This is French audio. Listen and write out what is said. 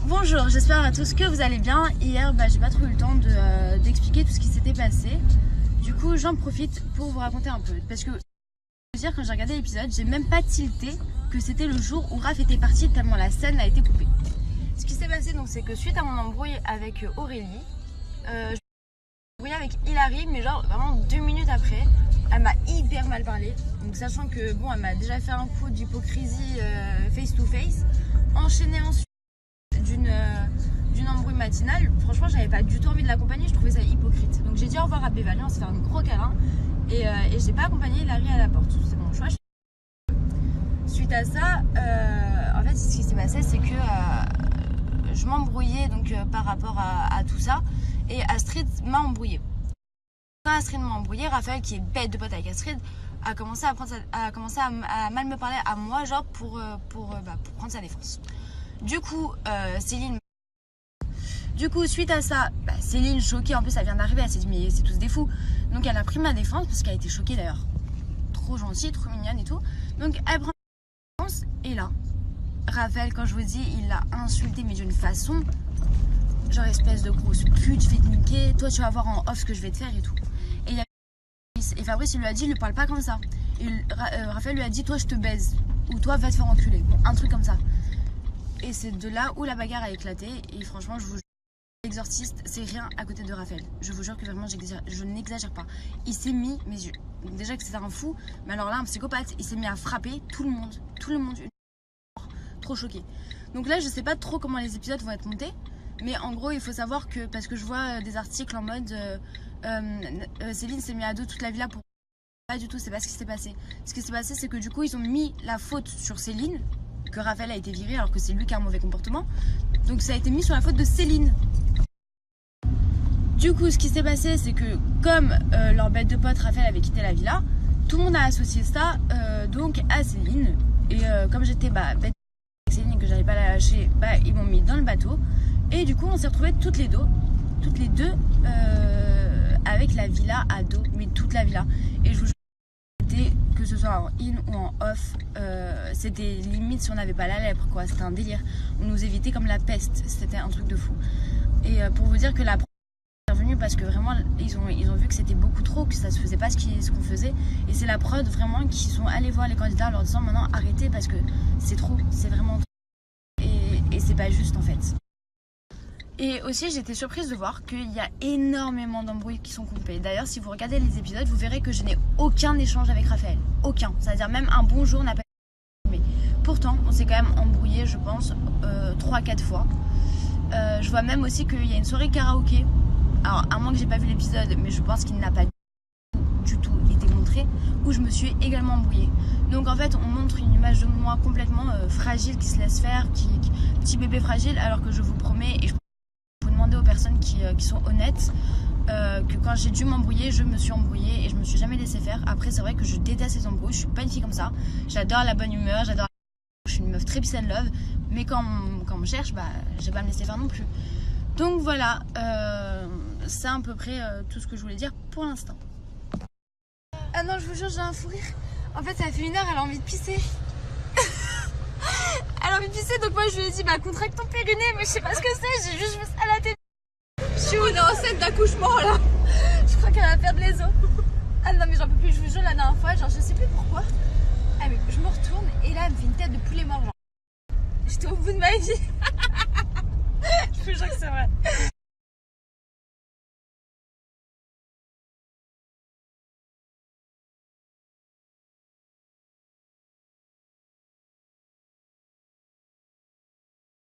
Bonjour, j'espère à tous que vous allez bien. Hier, j'ai pas trop eu le temps d'expliquer tout ce qui s'était passé. Du coup, j'en profite pour vous raconter un peu. Parce que, je veux dire, quand j'ai regardé l'épisode, j'ai même pas tilté que c'était le jour où Raph était parti tellement la scène a été coupée. Ce qui s'est passé, donc, c'est que suite à mon embrouille avec Aurélie, je me suis embrouillée avec Hilary, mais genre vraiment 2 minutes après, elle m'a hyper mal parlé. Donc, sachant que, bon, elle m'a déjà fait un coup d'hypocrisie face to face, enchaîné ensuite d'une embrouille matinale. Franchement, j'avais pas du tout envie de l'accompagner, je trouvais ça hypocrite. Donc j'ai dit au revoir à Bévali, on s'est fait un gros câlin et j'ai pas accompagné Hilary à la porte. C'est mon choix. Suite à ça, en fait, ce qui s'est passé, c'est que je m'embrouillais donc par rapport à tout ça et Astrid m'a embrouillée. Quand Astrid m'a embrouillée, Raphaël, qui est bête de pote avec Astrid, a commencé à mal me parler à moi, genre pour prendre sa défense. Du coup, suite à ça, Céline, choquée, en plus elle vient d'arriver, elle s'est dit mais c'est tous des fous. Donc elle a pris ma défense parce qu'elle était choquée d'ailleurs. Trop gentille, trop mignonne et tout. Donc elle prend ma défense et là, Raphaël, quand je vous dis, il l'a insulté mais d'une façon, genre espèce de grosse pute, je vais te niquer, toi tu vas voir en off ce que je vais te faire et tout. Et Fabrice il lui a dit, lui parle pas comme ça. Et Raphaël lui a dit, toi je te baise ou toi va te faire enculer. Bon, un truc comme ça. Et c'est de là où la bagarre a éclaté. Et franchement, je vous jure, l'exorciste, c'est rien à côté de Raphaël. Je vous jure que vraiment, je n'exagère pas. Il s'est mis, mes yeux. Donc déjà que c'était un fou, mais alors là, un psychopathe, il s'est mis à frapper tout le monde. Trop choqué. Donc là, je sais pas trop comment les épisodes vont être montés. Mais en gros, il faut savoir que, parce que je vois des articles en mode Céline s'est mis à dos toute la villa pour... Pas du tout, c'est pas ce qui s'est passé. Ce qui s'est passé, c'est que du coup, ils ont mis la faute sur Céline, que Raphaël a été viré alors que c'est lui qui a un mauvais comportement. Donc ça a été mis sur la faute de Céline. Du coup, ce qui s'est passé, c'est que comme leur bête de pote Raphaël avait quitté la villa, tout le monde a associé ça donc à Céline. Et comme j'étais bête avec Céline et que j'allais pas la lâcher, ils m'ont mis dans le bateau. Et du coup, on s'est retrouvés toutes les deux avec la villa à dos, mais toute la villa. Et je vous jure, que ce soit en in ou en off, c'était limite si on n'avait pas la lèpre, quoi. C'était un délire. On nous évitait comme la peste. C'était un truc de fou. Et pour vous dire que la prod est revenue parce que vraiment ils ont vu que c'était beaucoup trop, que ça se faisait pas ce qu'on faisait. Et c'est la prod vraiment qui sont allés voir les candidats en leur disant maintenant arrêtez parce que c'est trop, c'est vraiment trop. Et c'est pas juste en fait. Et aussi j'étais surprise de voir qu'il y a énormément d'embrouilles qui sont coupées. D'ailleurs si vous regardez les épisodes, vous verrez que je n'ai aucun échange avec Raphaël. Aucun. C'est-à-dire même un bonjour n'a pas été. Mais pourtant on s'est quand même embrouillé je pense 3-4 fois. Je vois même aussi qu'il y a une soirée karaoké. Alors à moins que j'ai pas vu l'épisode, mais je pense qu'il n'a pas du tout été montré, où je me suis également embrouillée. Donc en fait on montre une image de moi complètement fragile qui se laisse faire, petit bébé fragile, alors que je vous promets et je aux personnes qui sont honnêtes que quand j'ai dû m'embrouiller, je me suis embrouillée et je me suis jamais laissé faire. Après c'est vrai que je déteste les embrouilles, je suis pas une fille comme ça, j'adore la bonne humeur, je suis une meuf très peace and love, mais quand on me cherche, je vais pas me laisser faire non plus. Donc voilà, c'est à peu près tout ce que je voulais dire pour l'instant. Ah non, je vous jure, j'ai un fou rire. En fait ça fait 1 heure, elle a envie de pisser. Elle a envie de pisser, donc moi je lui ai dit contracte ton périnée, mais je sais pas ce que c'est, j'ai juste à la tête. On est en scène d'accouchement là. Je crois qu'elle va perdre les os. Ah non mais j'en peux plus, je vous jure, la dernière fois, genre je sais plus pourquoi. Ah mais je me retourne et là elle me fait une tête de poulet mort, genre. J'étais au bout de ma vie. Je vous jure que c'est vrai.